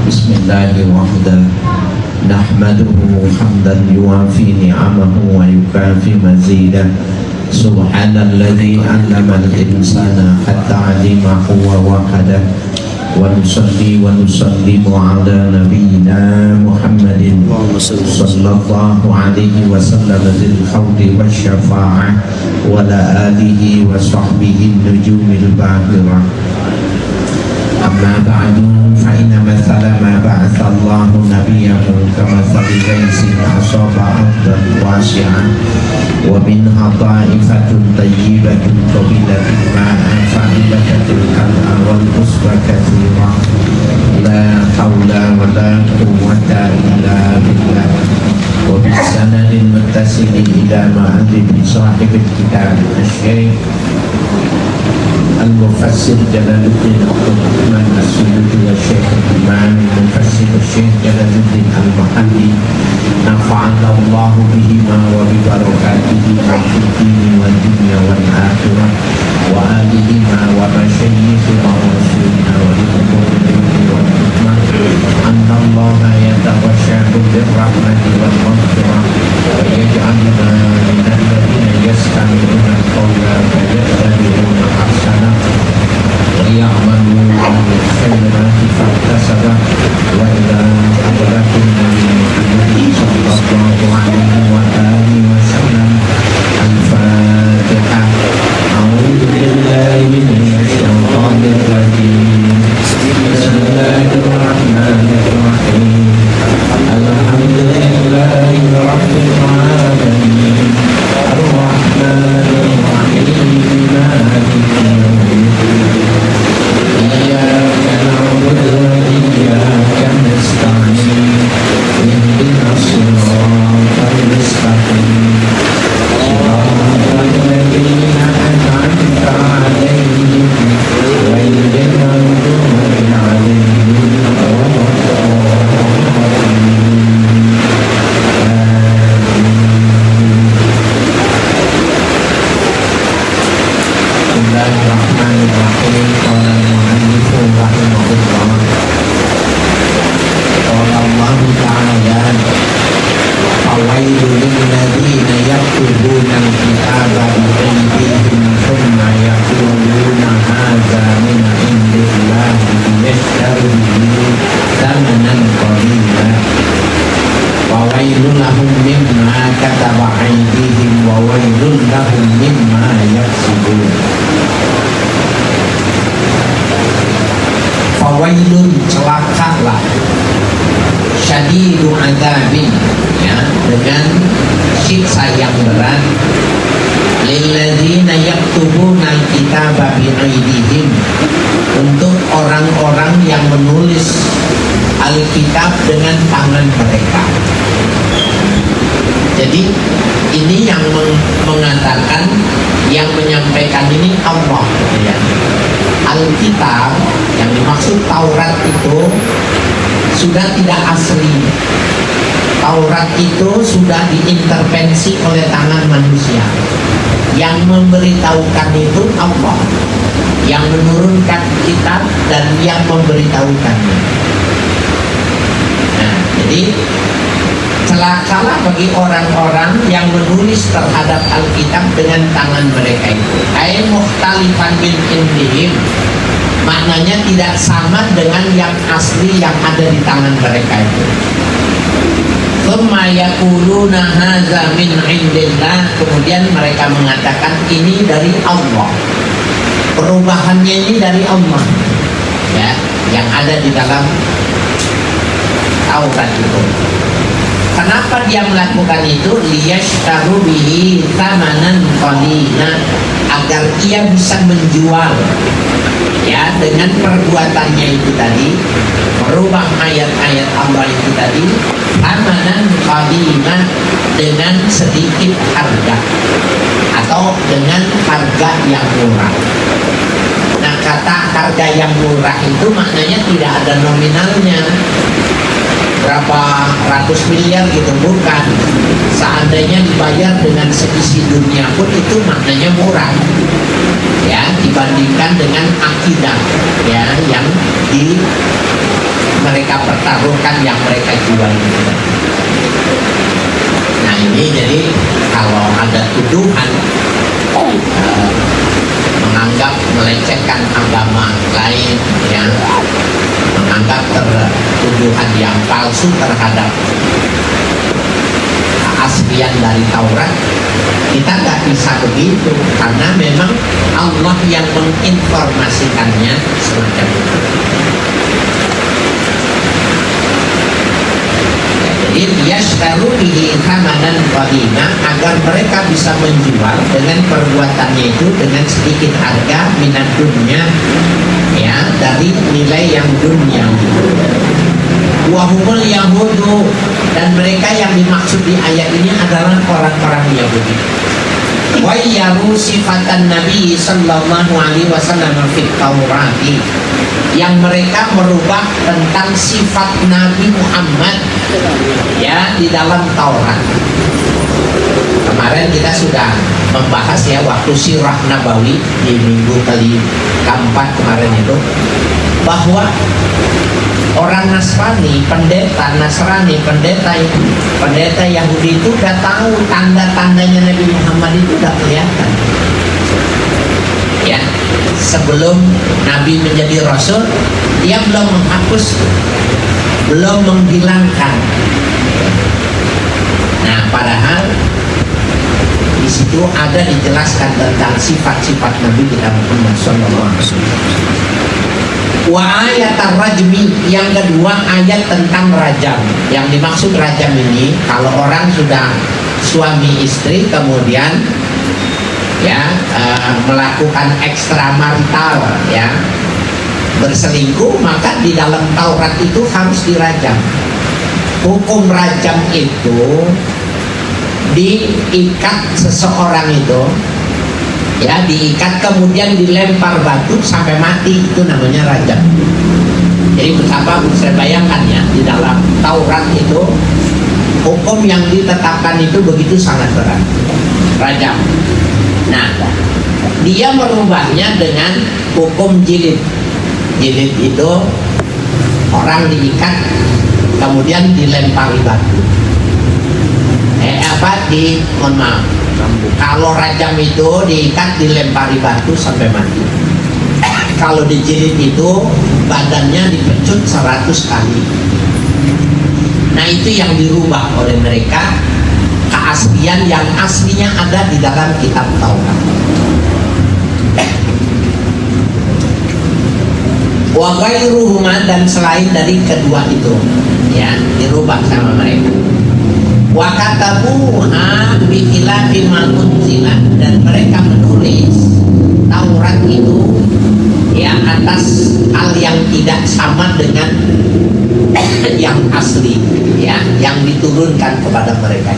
Bismillahirrahmanirrahim. Nahmaduhu hamdan yuwafi ni'amahu wa yukafi mazidah. Subhanalladzi 'allama al-insana hatta 'alimahu wa wahada. Wa nusalli wa nusallimu ala nabiyyina Muhammadin sallallahu alaihi wasallam dzil khawdi wasyafa'ah wa ala alihi wa sahbihi nujumil bahirah. Amma ba'du fa inna mathala ma ba'atha Allahu nabiyahu kamathali ghaysin asaba ardan wasi'an wa minha ta'ifatun tayyibatun qabilatun ma'an fa'ilatatul kal'a wal usba kathira la hawla wa la quwwata illa billah wa bisanadin muttasili ila ma'adib sahibil kitab asy-syaikh Al-Mufassir Jalaluddin Abdul Rahman As-Suyuti wa Syekh Imam Mufassir Syekh Jalaluddin Al-Mahalli nafa'anallahu bihima wa bibarakatihima fid dini wal dunya wal akhirah wa alihima wa masyayikhina wa rasulina wa limuqurrihi wa hikmah annallaha yatawasyahu birrahmati wal maghfirah wa yaj'aluna minal ladhina yastami'una al-qawla wa yattabi'una ahsanah wa ya'maluna al-khairati fahtasabah wa ila hadratin Nabi sallallahu alaihi wa alihi wa sallam. Al-Fatihah. A'udzu billahi minasy syaithanir rajim. Bismillahirrahmanirrahim. Alhamdulillahi rabbil alamin. Ar-Rahmanir Rahim. Maliki yaumiddin. Iyyaka na'budu wa iyyaka nasta'in. Ihdinas siratal mustaqim. Shiratal ladzina an'amta 'alaihim ghairil maghdubi 'alaihim Bismillahirrahmanirrahim. Qala al-mu'allifu rahimahullah. Qala Allah ta'ala fawailul lilladzina yaktubuna al-kitaba bi'aydihim thumma yaquluna hadza min 'indillahi liyashtaru bihi thamanan qalila. Fawailul lahum mimma kataba aydihim wa wailul lahum mimma yaksibun. Fawailun, celakalah, syadidu adzabin, ya, dengan siksa yang berat, lilladzina yaktubuna al-kitaba bi'aydihim, untuk orang-orang yang menulis Alkitab dengan tangan mereka. Jadi ini yang mengatakan, yang menyampaikan ini Allah, ya. Alkitab yang dimaksud Taurat itu sudah tidak asli. Taurat itu sudah diintervensi oleh tangan manusia. Yang memberitahukan itu Allah, yang menurunkan kitab dan yang memberitahukannya. Nah, jadi celakalah bagi orang-orang yang menulis terhadap Alkitab dengan tangan mereka itu. Ai mukhtalifan min indihim, maknanya tidak sama dengan yang asli yang ada di tangan mereka itu. Tsumma yaquluna hadza min indillah, kemudian mereka mengatakan ini dari Allah. Perubahannya ini dari Allah, ya, yang ada di dalam Taurat itu. Kenapa dia melakukan itu? Liyashtaru bihi thamanan qalila, agar ia bisa menjual, ya, dengan perbuatannya itu tadi, merubah ayat-ayat Allah itu tadi, thamanan qalila, dengan sedikit harga atau dengan harga yang murah. Nah, kata harga yang murah itu maknanya tidak ada nominalnya. Berapa ratus miliar gitu, bukan. Seandainya dibayar dengan seisi dunia pun itu maknanya murah, ya, dibandingkan dengan akidah, ya, yang mereka pertaruhkan, yang mereka jual. Nah ini jadi kalau ada tuduhan menganggap melecehkan agama lain, ya, menganggap tuduhan yang palsu terhadap keaslian dari Taurat, kita nggak bisa begitu, karena memang Allah yang menginformasikannya semacam itu. Jadi yashtaru bihi thamanan qalila, agar mereka bisa menjual dengan perbuatannya itu dengan sedikit harga minat dunia, ya, dari nilai yang dunia. Wahumul Yahudu, dan mereka yang dimaksud di ayat ini adalah orang-orang Yahudi. Wa yaru sifatan Nabi sallallahu alaihi wasallam fit Taurati, yang mereka merubah tentang sifat Nabi Muhammad, ya, di dalam Taurat. Kemarin kita sudah membahas, ya, waktu sirah Nabawi di minggu keempat kemarin itu, bahwa orang Nasrani, pendeta Nasrani, pendeta Yahudi itu udah tahu tanda-tandanya Nabi Muhammad itu udah kelihatan. Ya, sebelum Nabi menjadi Rasul, dia belum menghapus, belum menghilangkan. Nah, padahal di situ ada dijelaskan tentang sifat-sifat Nabi kita Muhammad SAW. Wa ayat rajmi, yang kedua ayat tentang rajam. Yang dimaksud rajam ini kalau orang sudah suami istri kemudian, ya, melakukan ekstramarital, ya, berselingkuh, maka di dalam Taurat itu harus dirajam. Hukum rajam itu diikat seseorang itu, ya, diikat kemudian dilempar batu sampai mati, itu namanya rajam. Jadi betapa bisa bayangkan, ya, di dalam Taurat itu hukum yang ditetapkan itu begitu sangat berat, rajam. Nah, dia merubahnya dengan hukum jilid. Jilid itu orang diikat kemudian dilempari batu. Mohon maaf, kalau rajam itu diikat dilempari batu sampai mati. Kalau dijilid itu badannya dipecut 100 kali. Nah, itu yang dirubah oleh mereka, keaslian yang aslinya ada di dalam kitab Taurat. Wa ghairuhuma, dan selain dari kedua itu, ya, dirubah sama mereka. Wa katabuha bi khilafi ma unzila, dan mereka menulis Taurat itu, ya, atas hal yang tidak sama dengan yang asli, ya, yang diturunkan kepada mereka.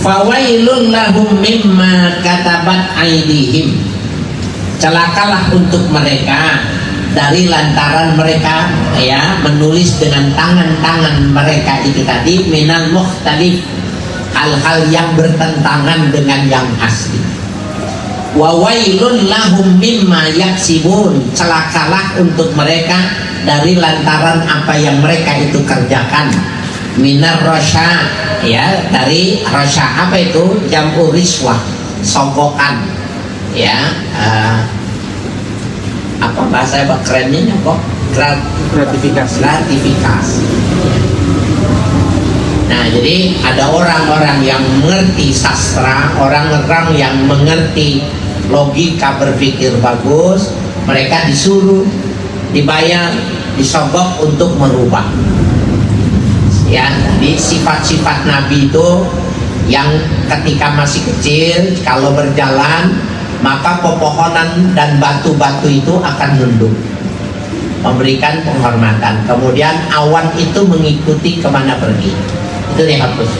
Fawailun lahum mimma katabat aydihim, celakalah untuk mereka dari lantaran mereka, ya, menulis dengan tangan-tangan mereka itu tadi, minal mukhtalif, hal-hal yang bertentangan dengan yang asli. Wa wailun lahum mimma yaksibun, celakalah untuk mereka dari lantaran apa yang mereka itu kerjakan. Minar rasya, ya, dari rasya apa itu? Jam'u riswah, sogokan, ya, apa bahasa kerennya kok? Gratifikasi. Nah, jadi ada orang-orang yang mengerti sastra, orang-orang yang mengerti logika berpikir bagus, mereka disuruh, dibayar, disogok untuk merubah. Ya, jadi sifat-sifat Nabi itu yang ketika masih kecil, kalau berjalan maka pepohonan dan batu-batu itu akan nunduk, memberikan penghormatan. Kemudian awan itu mengikuti kemana pergi, itu dihapus.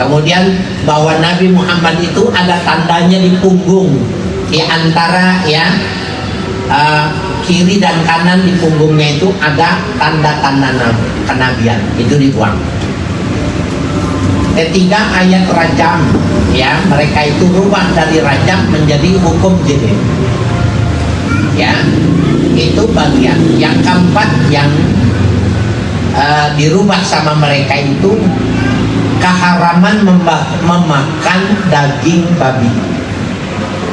Kemudian bahwa Nabi Muhammad itu ada tandanya di punggung, di antara, ya, kiri dan kanan di punggungnya itu ada tanda-tanda kenabian, itu dibuang. Ketiga ayat rajam, ya, mereka itu rubah dari rajam menjadi hukum jilid. Ya, itu bagian. Yang keempat yang dirubah sama mereka itu keharaman memakan daging babi.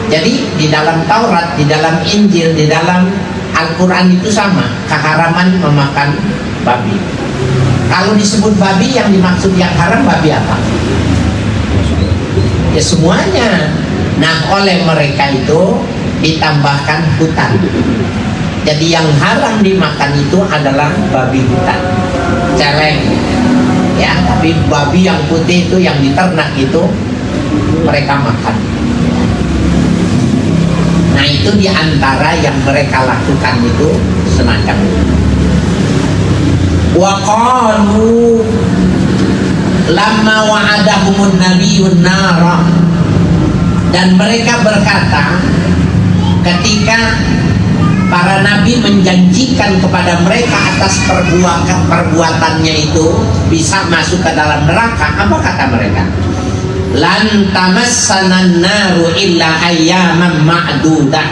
Jadi di dalam Taurat, di dalam Injil, di dalam Al-Quran itu sama, keharaman memakan babi. Kalau disebut babi, yang dimaksud yang haram babi apa? Ya semuanya. Nah, oleh mereka itu ditambahkan hutan. Jadi yang haram dimakan itu adalah babi hutan, celeng. Ya, tapi babi yang putih itu yang diternak itu mereka makan. Nah, itu diantara yang mereka lakukan itu semacam itu. Wa qalu lamma wa'adahumun nabiyyun nara, dan mereka berkata ketika para nabi menjanjikan kepada mereka atas perbuatannya itu bisa masuk ke dalam neraka, apa kata mereka? Lan tamassanan naru illa ayyaman ma'dudah.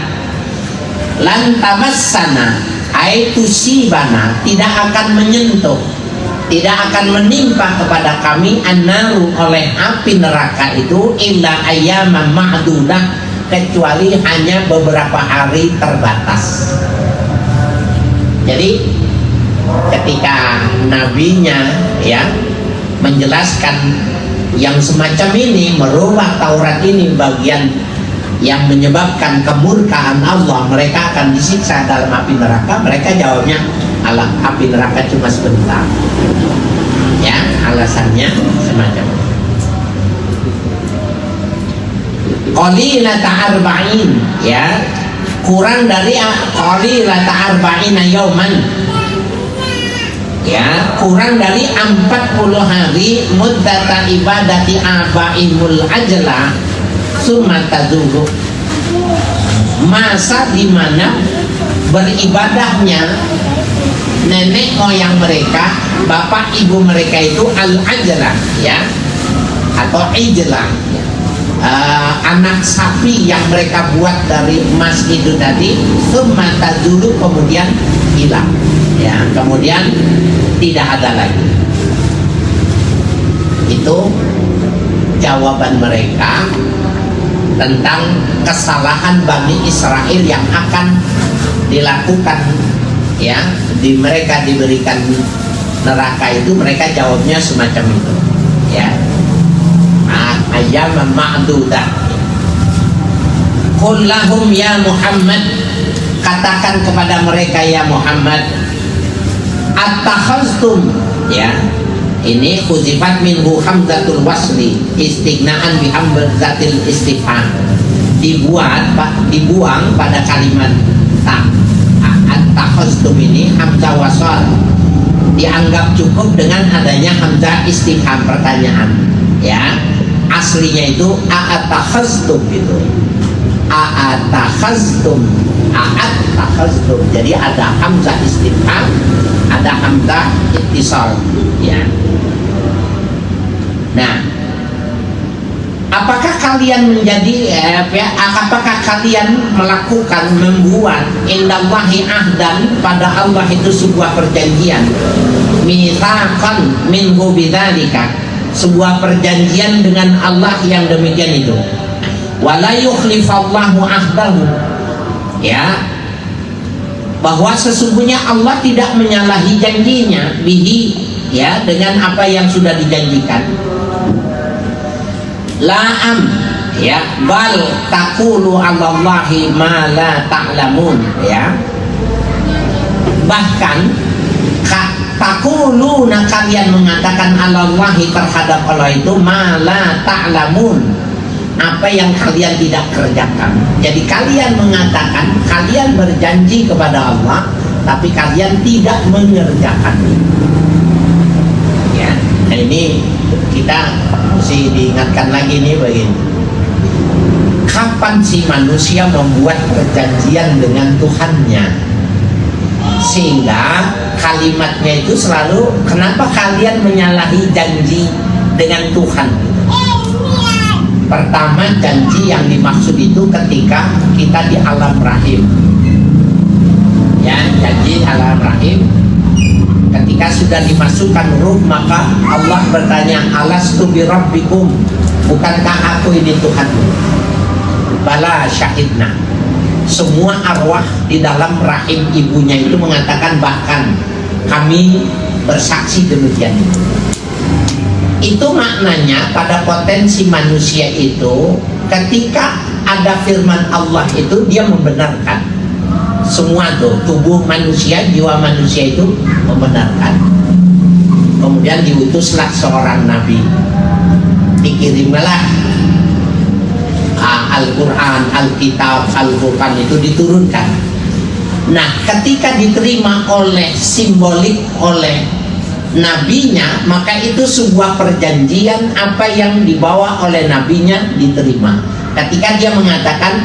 Lan tamassana aitu sibana, tidak akan menyentuh, tidak akan menimpa kepada kami an-naru oleh api neraka itu illa ayyaman ma'dudah, kecuali hanya beberapa hari terbatas. Jadi ketika nabinya ya menjelaskan yang semacam ini, merubah Taurat ini bagian yang menyebabkan kemurkaan Allah, mereka akan disiksa dalam api neraka, mereka jawabnya alah, api neraka cuma sebentar. Ya, alasannya semacam itu. Qalilata arba'in, ya, kurang dari qalilata arba'ina yauman, ya, kurang dari 40 hari muddata ibadati abaimul ajla sumata dulu, masa dimana beribadahnya nenek moyang mereka, bapak ibu mereka itu al-ajla, ya, atau ijla, anak sapi yang mereka buat dari emas itu tadi, sumata dulu kemudian hilang, ya, kemudian tidak ada lagi. Itu jawaban mereka tentang kesalahan Bani Israel yang akan dilakukan, ya, di mereka diberikan neraka itu. Mereka jawabnya semacam itu, ya, ayyaman ma'dudah. Qul lahum ya Muhammad, katakan kepada mereka ya Muhammad, attakhaztum, ya, ini khuzifat minhu hamzatul wasli istighna'an bi hamzatil istifham, dibuang pada kalimat tak. Attakhaztum ini hamzah wasal dianggap cukup dengan adanya hamzah istifham, pertanyaan, ya. Aslinya itu a'atakhaztum, itu a'atakhaztum, a'atakhaztum. Jadi ada hamzah istifham, ada hamzah ittisal, ya. Nah, apakah kalian menjadi apakah kalian melakukan, membuat indallahi ahdan, pada Allah itu sebuah perjanjian, mitsaqan minhu bidzalika, sebuah perjanjian dengan Allah yang demikian itu, wala yukhlifallahu ahdahu, ya, bahwa sesungguhnya Allah tidak menyalahi janjinya bihi, ya, dengan apa yang sudah dijanjikan. La'am, ya, bal taqulu 'alallahi ma la ta'lamun, ya, bahkan taquluna, kalian mengatakan 'alallahi, terhadap Allah itu ma la ta'lamun, apa yang kalian tidak kerjakan. Jadi kalian mengatakan, kalian berjanji kepada Allah tapi kalian tidak mengerjakannya, ya. Nah, ini kita mesti diingatkan lagi nih begini, kapan sih manusia membuat perjanjian dengan Tuhannya sehingga kalimatnya itu selalu, kenapa kalian menyalahi janji dengan Tuhan. Pertama, janji yang dimaksud itu ketika kita di alam rahim. Ya, janji alam rahim. Ketika sudah dimasukkan ruh, maka Allah bertanya, alastu bi rabbikum, bukankah aku ini Tuhanmu? Bala syahidna. Semua arwah di dalam rahim ibunya itu mengatakan, bahkan kami bersaksi demikian. Itu maknanya pada potensi manusia itu, ketika ada firman Allah itu dia membenarkan. Semua tubuh manusia, jiwa manusia itu membenarkan. Kemudian diutuslah seorang nabi, dikirimlah Al-Quran, Alkitab, Al-Furqan itu diturunkan. Nah, ketika diterima oleh simbolik oleh nabinya, maka itu sebuah perjanjian, apa yang dibawa oleh nabinya diterima. Ketika dia mengatakan,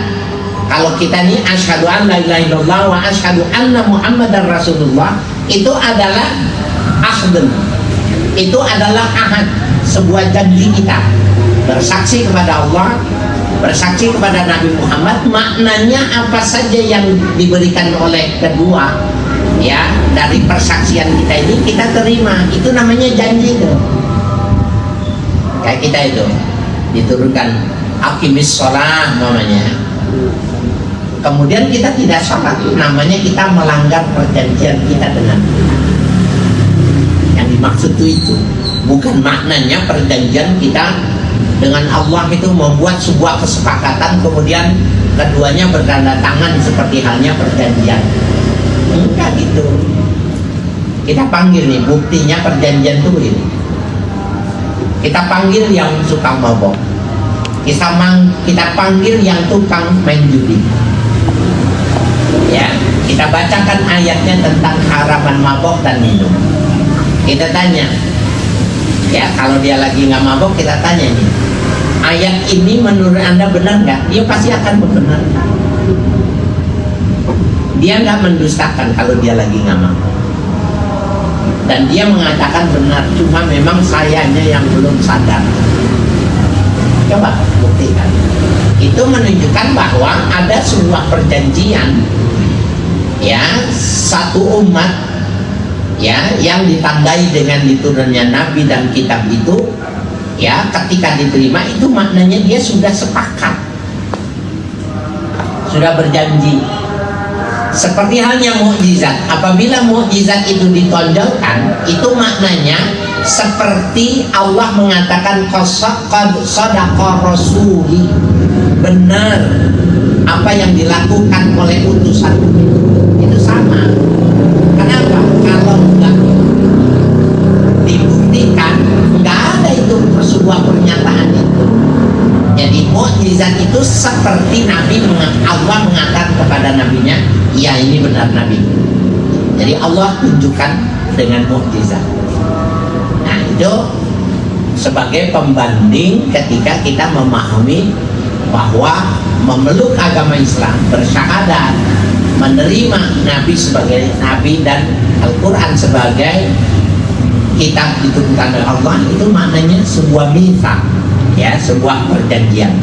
kalau kita ini asyhadu an la ilaha illallah wa asyhadu anna muhammadar rasulullah, itu adalah ahdun, itu adalah ahad, sebuah janji kita bersaksi kepada Allah, bersaksi kepada Nabi Muhammad. Maknanya apa saja yang diberikan oleh kedua, ya, dari persaksian kita ini kita terima. Itu namanya janji itu. Kayak kita itu diturunkan aqimis sholah namanya. Kemudian kita tidak sholat, namanya kita melanggar perjanjian kita dengan yang dimaksud itu. Bukan maknanya perjanjian kita dengan Allah itu membuat sebuah kesepakatan, kemudian keduanya bertanda tangan seperti halnya perjanjian. Enggak gitu. Kita panggil nih, buktinya perjanjian itu ini. Kita panggil yang suka mabok. Kita panggil yang tukang main judi. Ya, kita bacakan ayatnya tentang haraman mabok dan minum. Kita tanya, ya, kalau dia lagi nggak mabok, kita tanya nih, ayat ini menurut Anda benar nggak? Dia pasti akan membenarkan. Dia nggak mendustakan kalau dia lagi nggak mabok. Dan dia mengatakan benar, cuma memang sayanya yang belum sadar. Coba buktikan. Itu menunjukkan bahwa ada sebuah perjanjian, ya, satu umat, ya, yang ditandai dengan diturunnya Nabi dan kitab itu, ya, ketika diterima itu maknanya dia sudah sepakat, sudah berjanji. Seperti halnya mukjizat, apabila mukjizat itu ditonjolkan, itu maknanya seperti Allah mengatakan qad sadaqa rasuli, benar apa yang dilakukan oleh utusan itu sama. Kenapa? Kalau enggak dibuktikan, enggak ada itu sebuah pernyataan itu. Jadi mukjizat itu seperti Allah mengatakan kepada nabinya, ya ini benar Nabi. Jadi Allah tunjukkan dengan mukjizat. Nah, itu sebagai pembanding ketika kita memahami bahwa memeluk agama Islam, bersyahadat, menerima Nabi sebagai Nabi dan Al-Quran sebagai kitab diturunkan oleh Allah, itu maknanya sebuah mitsaq, ya, sebuah perjanjian.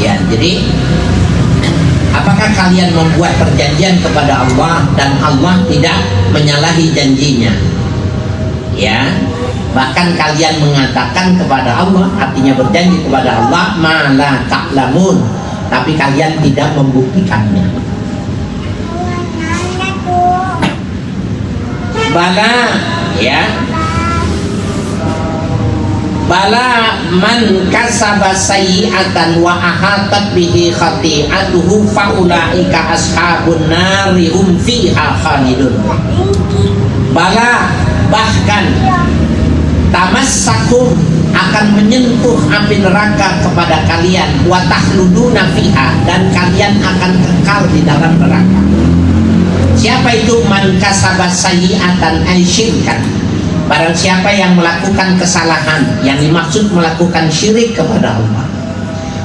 Ya, jadi apakah kalian membuat perjanjian kepada Allah dan Allah tidak menyalahi janjinya? Ya, bahkan kalian mengatakan kepada Allah, artinya berjanji kepada Allah, ma la ta'lamun, tapi kalian tidak membuktikannya. Bala, ya, bala man kasaba sayyi'atan wa ahatat bihi khati'atuhu fa ulaika ashabun nari hum fiha khalidun. Bala, bahkan tamassakum, akan menyentuh api neraka kepada kalian, wa tahluduna fiha, dan kalian akan kekal di dalam neraka. Siapa itu? Man kasaba sayyi'atan ay syirkan, barang siapa yang melakukan kesalahan, yang dimaksud melakukan syirik kepada Allah,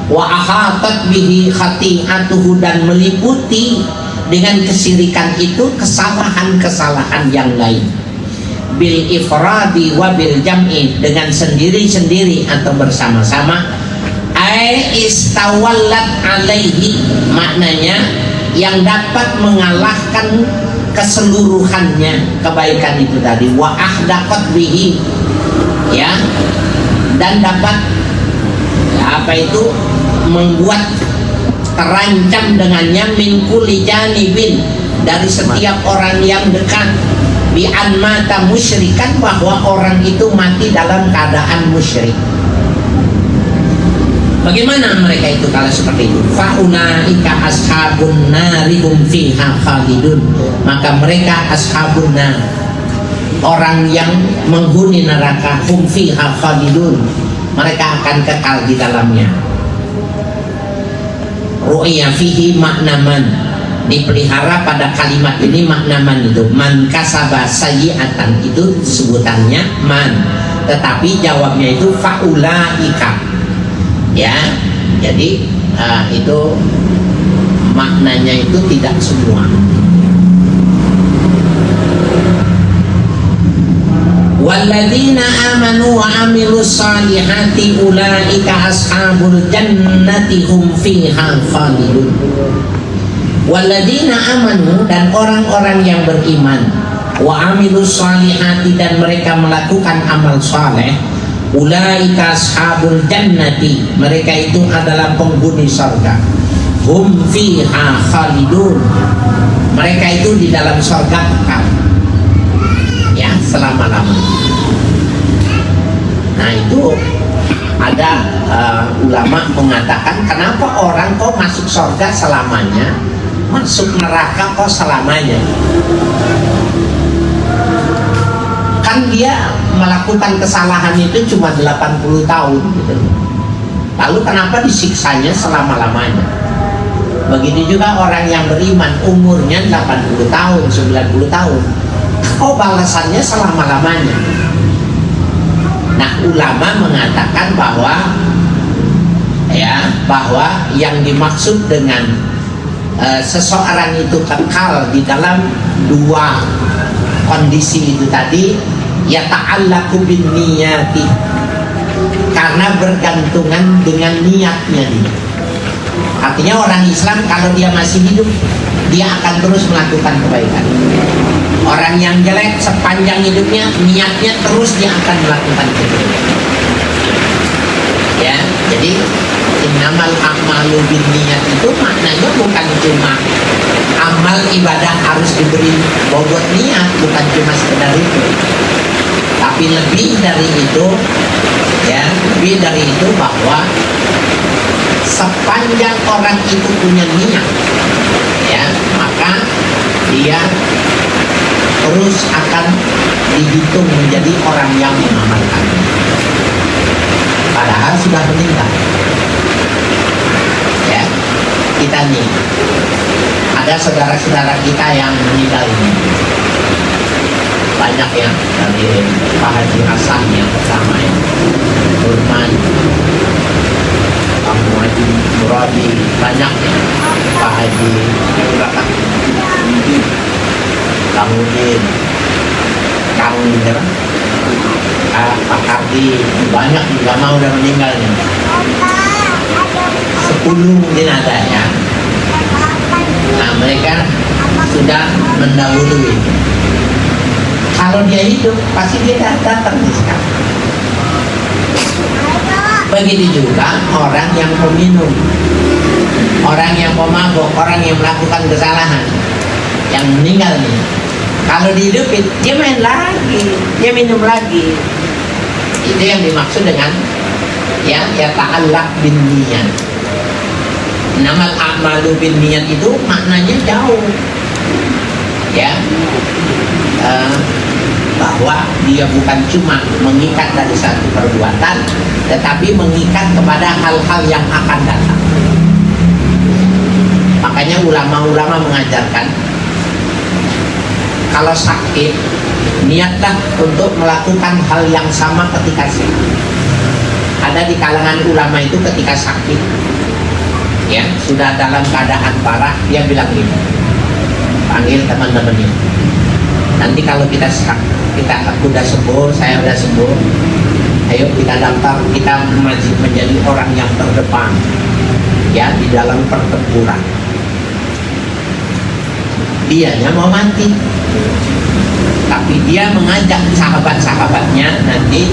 wa ahatat bihi khati'atuhu, dan meliputi dengan kesyirikan itu kesalahan-kesalahan yang lain, bil ifradi wa bil jam'i, dengan sendiri-sendiri atau bersama-sama. Ai istawallat alaihi, maknanya yang dapat mengalahkan keseluruhannya kebaikan itu tadi. Wa ahdaqat bihi, ya, dan dapat apa itu membuat terancam dengannya min kulli janibin, dari setiap orang yang dekat, bi an mata musyrikan, bahwa orang itu mati dalam keadaan musyrik. Bagaimana mereka itu kalau seperti itu? Faulaika ashabun nari hum fiha khalidun, maka mereka ashabun nar, orang yang menghuni neraka, hum fiha khalidun, mereka akan kekal di dalamnya. Ru'ya fihi maknaman, dipelihara pada kalimat ini maknaman itu. Man kasaba sayyi'atan, itu sebutannya man, tetapi jawabnya itu faulaika, ya. Jadi itu maknanya itu tidak semua. Walladzina amanu wa amilus salihati ulaika ashabul jannati hum fiha khalidun. Walladzina amanu, dan orang-orang yang beriman, wa amilus salihati, dan mereka melakukan amal saleh, ulaika ashabul jannati, mereka itu adalah penghuni surga, hum fiha khalidun, mereka itu di dalam surga kekal, ya, selama-lamanya. Nah itu ada ulama mengatakan, kenapa orang kok masuk surga selamanya, masuk neraka kok selamanya? Kan dia melakukan kesalahan itu cuma 80 tahun gitu. Lalu kenapa disiksanya selama-lamanya? Begitu juga orang yang beriman, umurnya 80 tahun, 90 tahun, kok balasannya selama-lamanya? Nah, ulama mengatakan bahwa yang dimaksud dengan seseorang itu kekal di dalam dua kondisi itu tadi, ya ta'allaqu bin niyati, karena bergantungan dengan niatnya dia. Artinya orang Islam kalau dia masih hidup, dia akan terus melakukan kebaikan. Orang yang jelek sepanjang hidupnya, niatnya terus dia akan melakukan kebaikan. Ya, jadi innamal a'malu binniyat itu maknanya bukan cuma amal ibadah harus diberi bobot niat, bukan cuma sekedar itu, tapi lebih dari itu, ya, lebih dari itu, bahwa sepanjang orang itu punya niat, ya, maka dia terus akan dihitung menjadi orang yang mengamalkan, padahal sudah meninggal. Ya, kita nih ada saudara-saudara kita yang meninggal ini, banyak ya, dari Pak Haji Hasan yang pertama, ya, Nurman, Pak Haji Muradi, banyak ya, Pak Haji Kang Udin, Kang Pak Kardi, banyak juga mau udah meninggal nih. 10 mungkin ada ya. Nah, mereka sudah mendahului. Kalau dia hidup pasti dia datang di sekarang. Begitu juga orang yang peminum, orang yang pemabuk, orang yang melakukan kesalahan, yang meninggal nih. Kalau dihidupin, dia main lagi, dia minum lagi. Itu yang dimaksud dengan ya ta'allaq bin niyat. Namal a'malu bin niyat itu maknanya jauh, ya, bahwa dia bukan cuma mengikat dari satu perbuatan, tetapi mengikat kepada hal-hal yang akan datang. Makanya ulama-ulama mengajarkan, kalau sakit, niatlah untuk melakukan hal yang sama ketika sehat. Ada di kalangan ulama itu ketika sakit, ya, sudah dalam keadaan parah, dia bilang gini, panggil teman-temannya, nanti kalau kita sehat, aku udah sembuh, saya udah sembuh, ayo kita daftar, kita menjadi orang yang terdepan ya di dalam pertempuran. Dianya mau mati, tapi dia mengajak sahabat-sahabatnya nanti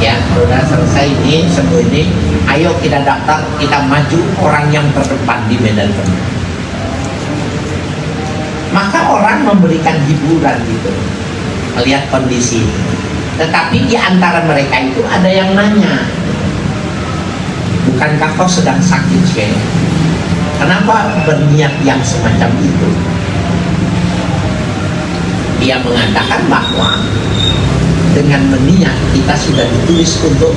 ya udah selesai ini sembuh ini, ayo kita daftar, kita maju orang yang terdepan di medan perang. Maka orang memberikan hiburan gitu melihat kondisi. Tetapi di antara mereka itu ada yang nanya, bukankah kau sedang sakit, Syekh? Kenapa berniat yang semacam itu? Dia mengatakan bahwa dengan berniat kita sudah ditulis untuk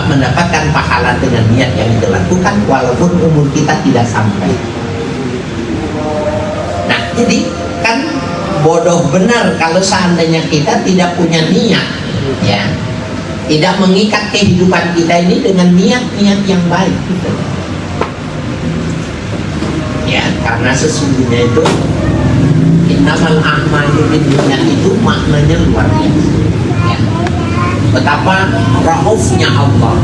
mendapatkan pahala dengan niat yang dilakukan walaupun umur kita tidak sampai. Nah, jadi kan bodoh benar kalau seandainya kita tidak punya niat, ya, tidak mengikat kehidupan kita ini dengan niat-niat yang baik, gitu. Ya, karena sesungguhnya itu innamal a'malu binniyat itu maknanya luar biasa. Ya. Betapa raufnya Allah,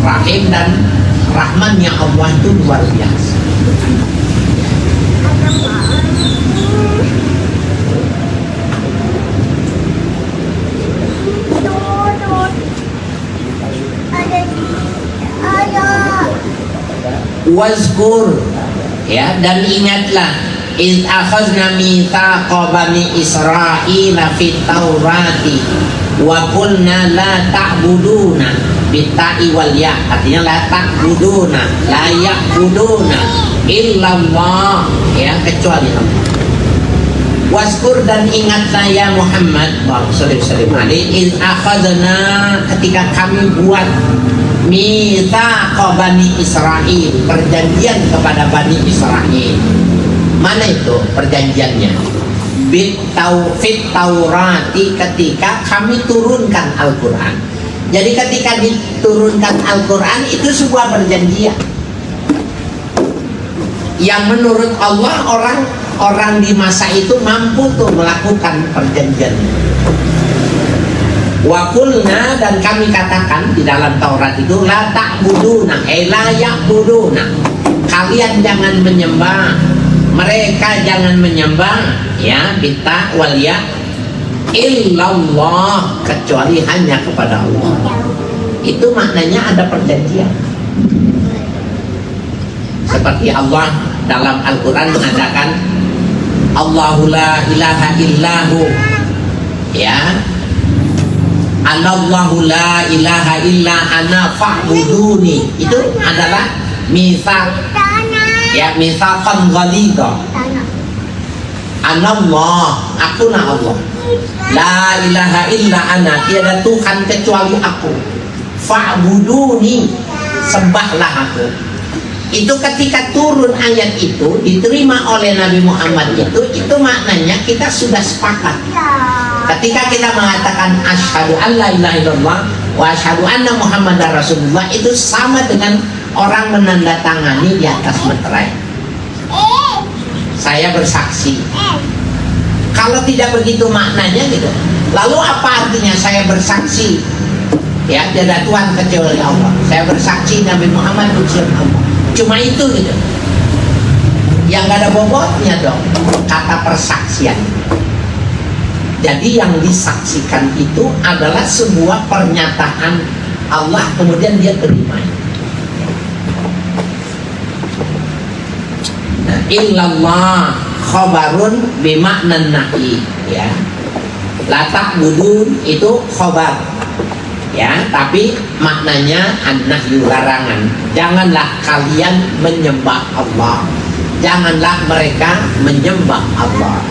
rahim dan rahmannya Allah itu luar biasa. Wazkur, ya, dan ingatlah iz akhazna mitsaqa bani Israila fit Taurati wa qulna la ta'buduna bitta'i wal ya, artinya la ta'buduna, la ya'buduna illallah, ya, kecuali Allah. Waskur, dan ingatlah ya Muhammad sallallahu alaihi iz akhazna, ketika kami buat mitsaqa bani Israil, perjanjian kepada bani Israil. Mana itu perjanjiannya? Fit Taurati, ketika kami turunkan Al-Quran. Jadi ketika diturunkan Al-Quran itu sebuah perjanjian yang menurut Allah orang di masa itu mampu tuh melakukan perjanjian. Wa qulna, dan kami katakan di dalam Taurat itu la ta'buduna, la ya'buduna, kalian jangan menyembah, mereka jangan menyembah, ya, bitta wal ya illallah, kecuali hanya kepada Allah. Itu maknanya ada perjanjian. Seperti Allah dalam Al-Quran mengatakan Allahu la ilaha illahu, ya, Anallahu la ilaha illa ana fa'buduni. Itu adalah mitsaq, ya, mitsaqan ghalidha. Anallah, akulah Allah, la ilaha illa ana, tiada Tuhan kecuali aku, fa'buduni, sembahlah aku. Itu ketika turun ayat itu diterima oleh Nabi Muhammad itu maknanya kita sudah sepakat. Ketika kita mengatakan asyhadu an la ilaha illallah wa asyhadu anna Muhammadar Rasulullah, itu sama dengan orang menandatangani di atas meterai. Saya bersaksi. Kalau tidak begitu maknanya gitu. Lalu apa artinya saya bersaksi? Ya, tiada Tuhan kecuali Allah. Saya bersaksi Nabi Muhammad utusan Allah. Cuma itu gitu. Yang gak ada bobotnya dong kata persaksian. Jadi yang disaksikan itu adalah sebuah pernyataan Allah, kemudian dia terima. Nah, illallah khabarun bimaknan nahi, ya. La ta'budun itu khabar, ya, tapi maknanya an-nahyu, larangan. Janganlah kalian menyembah Allah, janganlah mereka menyembah Allah,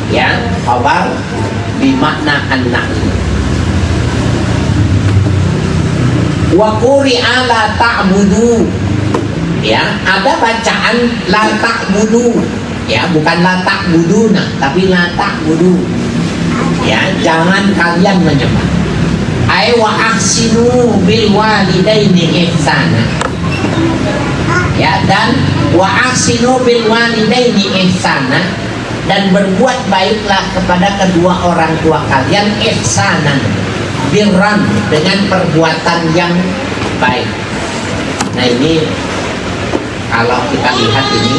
ya. Khabar bimakna an-nahyu. Wa quri'a la ta'budu, ya, ada bacaan la ta'budu, ya, bukan la ta'buduna tapi la ta'budu, ya, jangan kalian menyembah. Ai wa ahsinu bil walidaini ihsana, ya, dan wa ahsinu bil walidaini ihsana, dan berbuat baiklah kepada kedua orang tua kalian ihsanan, birran, dengan perbuatan yang baik. Nah ini kalau kita lihat ini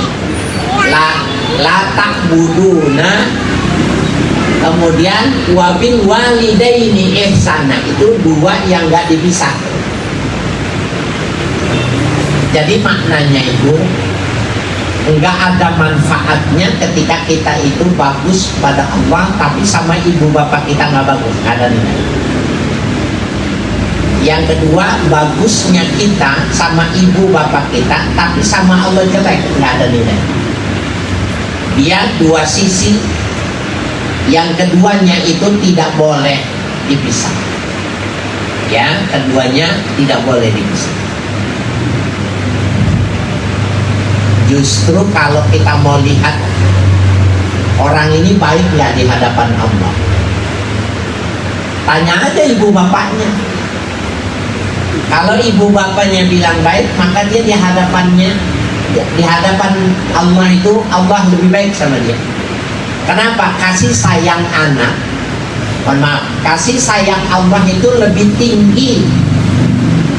la ta'buduna, kemudian wabil walidaini ihsana, itu dua yang nggak dipisah. Jadi maknanya itu enggak ada manfaatnya ketika kita itu bagus pada Allah tapi sama ibu bapak kita nggak bagus, nggak ada nilai. Yang kedua, bagusnya kita sama ibu bapak kita tapi sama Allah jelek, nggak ada nilai. Dia dua sisi, yang keduanya itu tidak boleh dipisah. Ya, keduanya tidak boleh dipisah. Justru kalau kita mau lihat orang ini baik nggak di hadapan Allah, tanya aja ibu bapaknya. Kalau ibu bapaknya bilang baik, maka dia di hadapannya, di hadapan Allah itu Allah lebih baik sama dia. Kenapa? Kasih sayang anak, mohon maaf, kasih sayang Allah itu lebih tinggi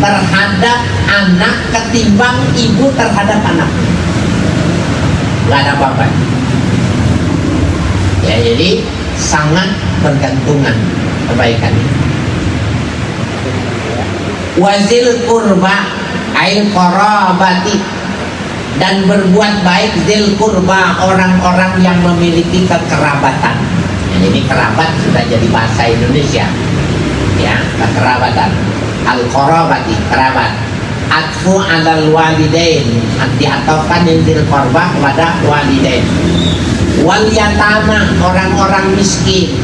terhadap anak ketimbang ibu terhadap anak. Gak ada apa-apa ya, jadi sangat bergantungan kebaikan. Wazil kurba ail qarabati, dan berbuat baik zil kurba, orang-orang yang memiliki kekerabatan. Dan ini kerabat sudah jadi bahasa Indonesia ya, kekerabatan. Al qarabati, kerabat. Atfu alal walidain, diatofkan zil kurba kepada walidain. Wal yatama, orang-orang miskin.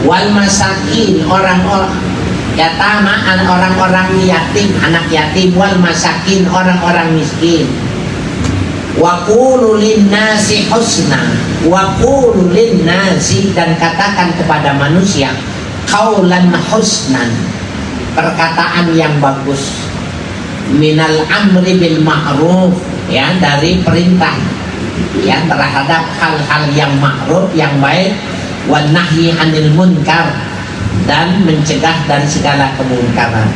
Wal masakin, orang-orang yatama, orang-orang yatim, anak yatim. Wal masakin, orang-orang miskin. Wa qulu linnasi husna, wa qulu linnasi, dan katakan kepada manusia qaulan husnan, perkataan yang bagus. Minal amri bil ma'ruf, ya, dari perintah ya terhadap hal-hal yang ma'ruf, yang baik. Wan nahyi anil munkar, dan mencegah dari segala kemungkaran.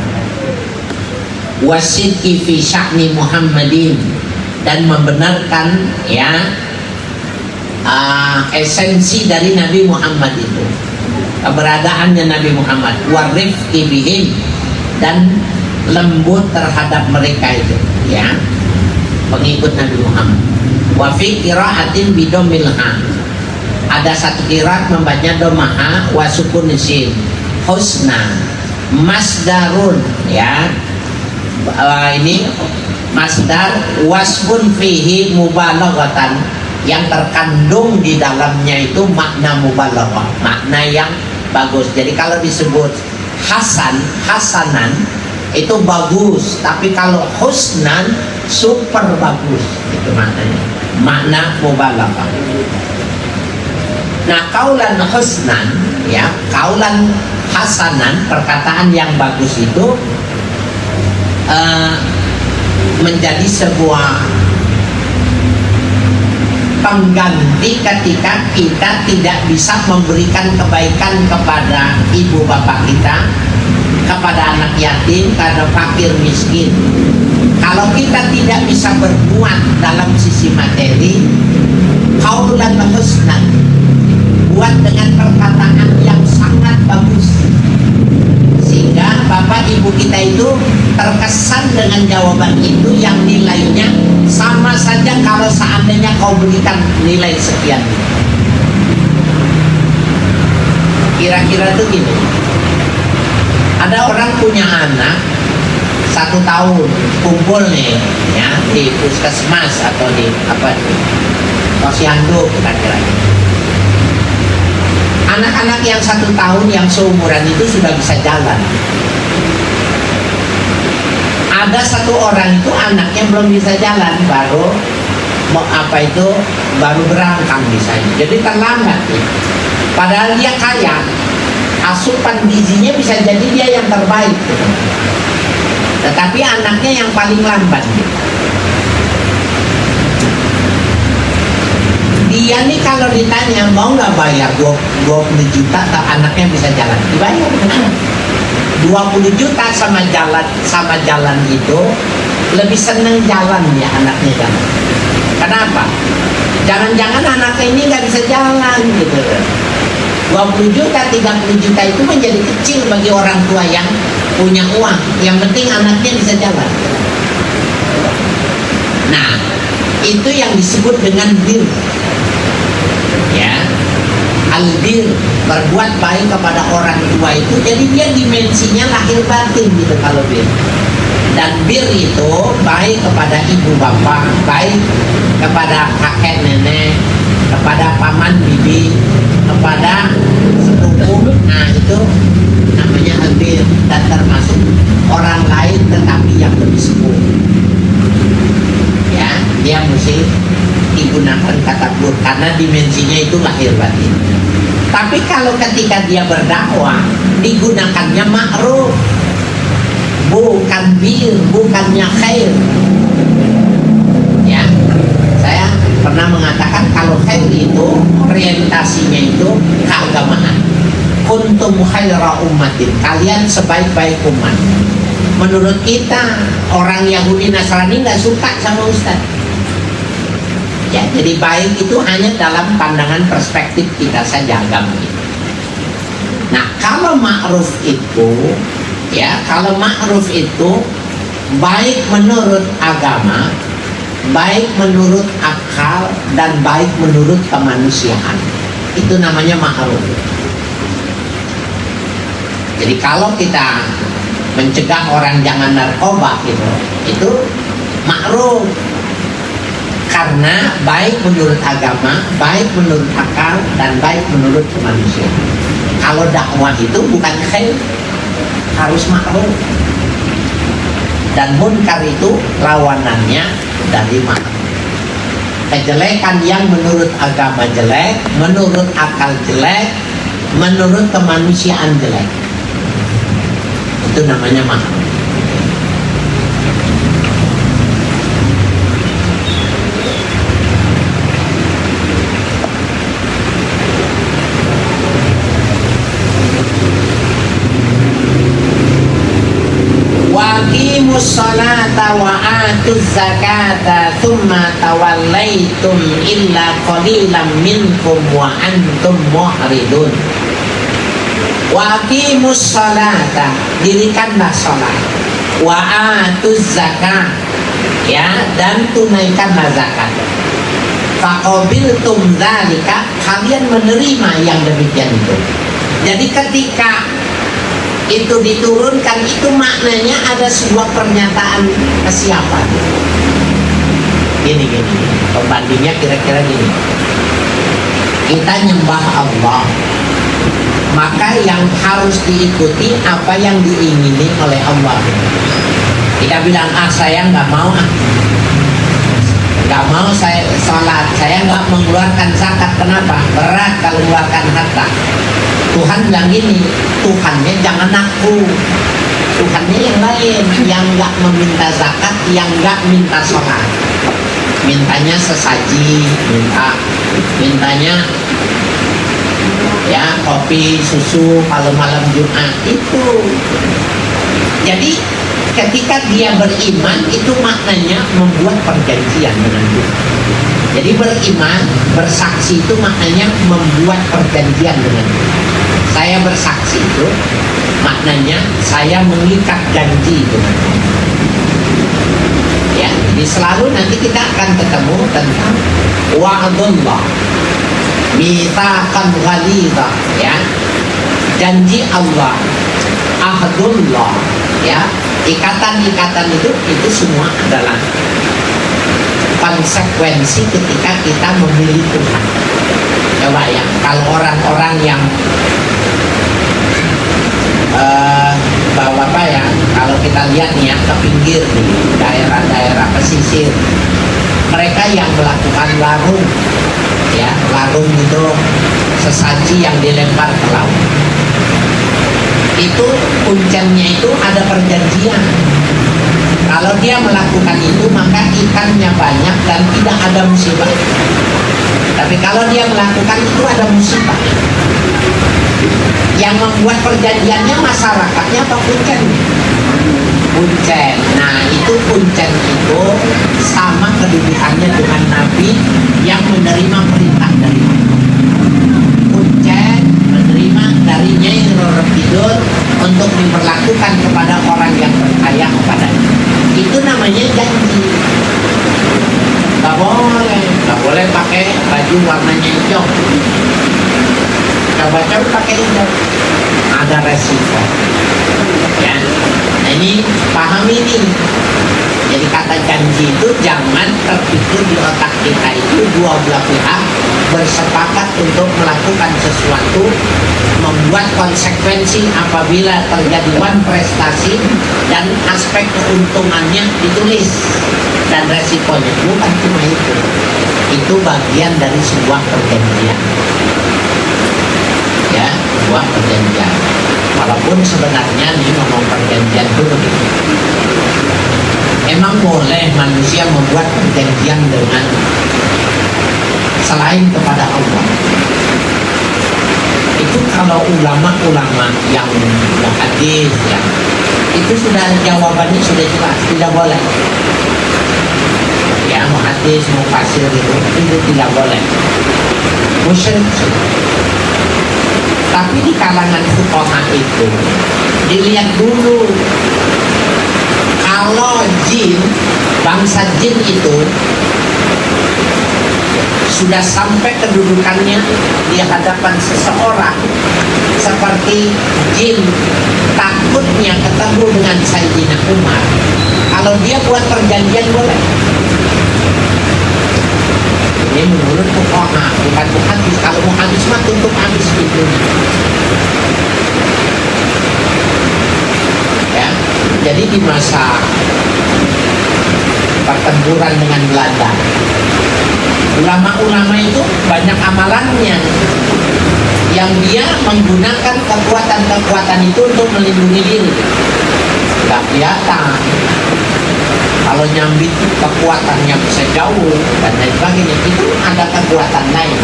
Wasidqi fi sya'ni Muhammadin, dan membenarkan ya esensi dari Nabi Muhammad itu, keberadaannya Nabi Muhammad. Warifqi bihim, dan lembut terhadap mereka itu ya, pengikut Nabi Muhammad. Wa fi qira'atin bidomilha, ada satu qiraat membacanya domaha wa sukun sin. Husna masdarun ya, ini masdar wasbun fihi mubalaghatan, yang terkandung di dalamnya itu makna mubalaghah, makna yang bagus. Jadi kalau disebut hasan, hasanan itu bagus, tapi kalau husnan super bagus, itu maknanya, makna mubalaghah. Nah, kaulan husnan ya, kaulan hasanan, perkataan yang bagus itu menjadi sebuah pengganti ketika kita tidak bisa memberikan kebaikan kepada ibu bapak kita, kepada anak yatim, kepada fakir miskin. Kalau kita tidak bisa berbuat dalam sisi materi, qaulan husnan, buat dengan perkataan yang sangat bagus, sehingga bapak ibu kita itu terkesan dengan jawaban itu yang nilainya sama saja kalau seandainya kau berikan nilai sekian. Kira-kira tuh gini, ada orang punya anak 1 tahun, kumpul nih ya di puskesmas atau di apa, posyandu kira-kira. Anak-anak yang 1 tahun yang seumuran itu sudah bisa jalan. Ada 1 orang itu anaknya belum bisa jalan, baru mau apa itu, baru berangkang misalnya, jadi terlambat ya. Padahal dia kaya, asupan gizinya bisa jadi dia yang terbaik gitu. Tetapi anaknya yang paling lambat gitu. Di Dia nih kalau ditanya mau nggak bayar 20 juta tak anaknya bisa jalan, dibayar. 20 juta sama jalan itu lebih seneng jalan ya anaknya jalan. Kenapa? Jangan-jangan anaknya ini nggak bisa jalan gitu. 20 juta, 30 juta itu menjadi kecil bagi orang tua yang punya uang. Yang penting anaknya bisa jalan. Nah, itu yang disebut dengan bir. Ya, al-bir, berbuat baik kepada orang tua itu. Jadi dia dimensinya lahir batin gitu kalau bir. Dan bir itu baik kepada ibu bapak, baik kepada kakek nenek, kepada paman bibi, kepada sepupu. Nah itu namanya albir, dan termasuk orang lain tetapi yang lebih sepuh. Ya, dia mesti digunakan kata bir karena dimensinya itu lahir batin. Tapi kalau ketika dia berdakwah digunakannya ma'ruf, bukan bir, bukannya khair. Ya, saya pernah mengatakan kalau khair itu orientasinya itu keagamaan. Kuntum khaira ummatin, kalian sebaik-baik umat. Menurut kita orang Yahudi Nasrani nggak suka sama Ustaz. Ya, jadi baik itu hanya dalam pandangan perspektif kita saja agama. Nah, kalau ma'ruf itu, ya, kalau ma'ruf itu baik menurut agama, baik menurut akal, dan baik menurut kemanusiaan. Itu namanya ma'ruf. Jadi kalau kita mencegah orang jangan narkoba gitu, itu ma'ruf. Karena baik menurut agama, baik menurut akal, dan baik menurut kemanusiaan. Kalau dakwah itu bukan khair, harus ma'ruf. Dan munkar itu lawanannya dari ma'ruf. Kejelekan yang menurut agama jelek, menurut akal jelek, menurut kemanusiaan jelek, itu namanya ma'ruf. Waqimus salata wa atuz zakata thumma tawallaitum illa qalilan minkum wa antum mu'ridun. Waqimus salata, dirikanlah salat, wa atuz zakat, ya, dan tunaikanlah zakat. Faqabiltum dzalika, kalian menerima yang demikian itu. Jadi ketika itu diturunkan, itu maknanya ada sebuah pernyataan kesiapan. Gini, pembandingnya kira-kira gini. Kita nyembah Allah, maka yang harus diikuti apa yang diingini oleh Allah. Kita bilang, saya nggak mau, saya sholat, saya nggak mengeluarkan zakat. Kenapa? Berat kalau mengeluarkan harta. Tuhan bilang gini, Tuhannya jangan aku, Tuhannya yang lain, yang nggak meminta zakat, yang nggak minta sholat, mintanya sesaji, mintanya ya kopi susu kalau malam Jumat itu. Jadi ketika dia beriman itu maknanya membuat perjanjian dengan Tuhan. Jadi beriman, bersaksi itu maknanya membuat perjanjian dengan Tuhan. Saya bersaksi itu maknanya saya mengikat janji dengan Tuhan. Ya, jadi selalu nanti kita akan ketemu tentang wa'dullah, mitsaqan ghalidha, ya, janji Allah, ahdullah, ya, ikatan-ikatan itu semua adalah konsekuensi ketika kita memilih Tuhan. Coba ya, kalau orang-orang yang bapak-bapak ya, kalau kita lihat nih ya, ke pinggir di daerah-daerah pesisir, mereka yang melakukan larung, ya, larung itu sesaji yang dilempar ke laut. itu puncennya itu ada perjanjian. Kalau dia melakukan itu maka ikannya banyak dan tidak ada musibah. Tapi kalau dia melakukan itu ada musibah. Yang membuat perjanjiannya masyarakatnya apa kuncen? Kuncen. Nah itu kuncen itu sama kedudukannya dengan Nabi yang menerima perintah dari Allah. Kuncen menerima dari Nyai Roro Kidul untuk diperlakukan kepada orang yang percaya kepadanya. Itu namanya janji. Gak boleh pakai baju warnanya hijau. Coba-coba pakai hijau, ada resiko. Ya, nah ini paham ini. Jadi kata janji itu jangan terpikir di otak kita itu dua belah pihak bersepakat untuk melakukan sesuatu, membuat konsekuensi apabila terjadi prestasi dan aspek keuntungannya ditulis dan resikonya. Bukan cuma itu bagian dari sebuah perjanjian. Ya, sebuah perjanjian. Walaupun sebenarnya nih ngomong perjanjian itu begitu. Emang boleh manusia membuat perjanjian dengan selain kepada Allah. Itu kalau ulama-ulama yang hadis ya, itu sudah jawabannya sudah jelas, tidak boleh. Ya, muhadis, mufasir itu tidak boleh. Musyrik. Tapi di kalangan fuqaha itu dilihat dulu, kalau jin, bangsa jin itu sudah sampai kedudukannya di hadapan seseorang seperti jin takutnya ketemu dengan Sayyidina Umar, kalau dia buat perjanjian boleh. Ini menurut fuqaha, bukan muhadis. Kalau muhadis mah tutup habis itu. Ya, jadi di masa pertempuran dengan Belanda, ulama-ulama itu banyak amalannya yang dia menggunakan kekuatan-kekuatan itu untuk melindungi diri. Tidak kelihatan. Kalau nyambit kekuatannya bisa jauh dan lain sebagainya, itu ada kekuatan lain.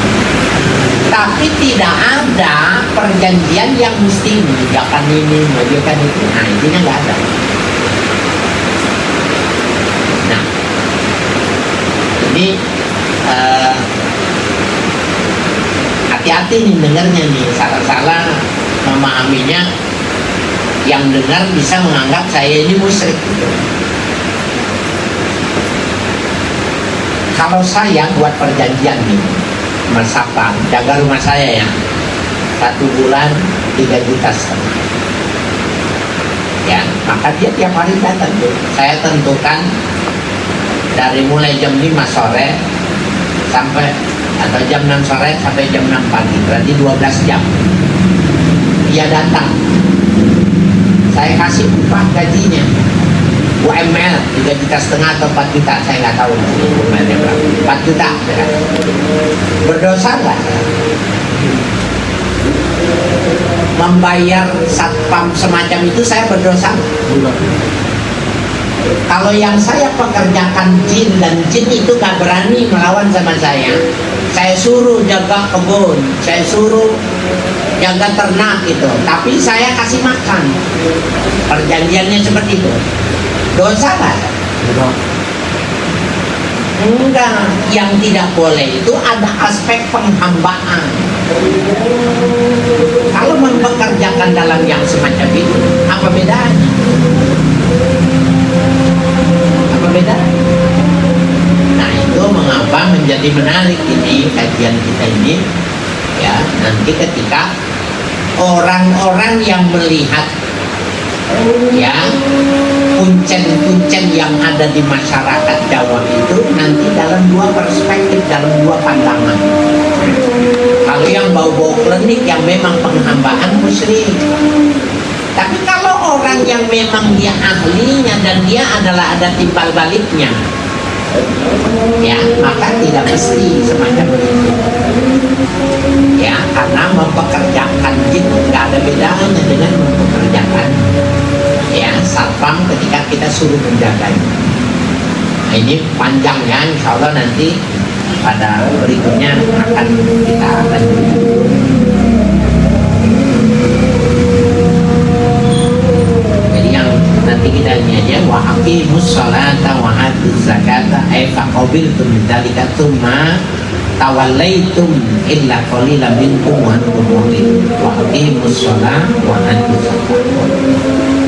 Tapi tidak ada perjanjian yang mesti menjaga ini, menjaga itu. Nah, intinya nggak ada. Nah, ini hati-hati nih dengarnya nih, salah-salah memahaminya. Yang dengar bisa menganggap saya ini musyrik gitu. Kalau saya buat perjanjian nih, Mas Sapang, jaga rumah saya ya, 1 bulan 3,5 juta. Ya, maka dia tiap hari datang tuh. Saya tentukan dari mulai jam 5 sore sampai atau jam 6 sore sampai jam 6 pagi, berarti 12 jam. Dia datang. Saya kasih upah gajinya. UMR 3,5 juta atau 4 juta, saya nggak tahu UMR-nya berapa. 4 juta ya. Berdosa nggak? Membayar satpam semacam itu saya berdosa? Kalau yang saya pekerjakan jin dan jin itu gak berani melawan sama saya suruh jaga kebun, saya suruh jaga ternak gitu, tapi saya kasih makan. Perjanjiannya seperti itu. Dosa nggak? Enggak. Yang tidak boleh itu ada aspek penghambaan. Kalau mempekerjakan dalam yang semacam itu, apa bedanya? Apa bedanya? Nah, itu mengapa menjadi menarik ini kajian kita ini ya, nanti ketika orang-orang yang melihat ya kuncen-kuncen yang ada di masyarakat Jawa itu nanti dalam 2 perspektif, dalam 2 pandangan. Kalau yang bau-bau klinik yang memang penghambaan musyrik. Tapi kalau orang yang memang dia ahlinya dan dia adalah ada timbal baliknya, ya maka tidak mesti semacam itu. Ya, karena mempekerjakan jin nggak ada bedanya dengan mempekerjakan suruh menjaganya. Nah, ini panjang ya, insya Allah nanti pada berikutnya akan kita lanjutkan. Jadi yang nanti kita ini aja, wa aqimus sholata wa atuz zakata ay faqabiltum dzalika tsumma tawallaitum illa qalilan minkum wa antum mu'minun wa aqimus sholata wa atuz zakata.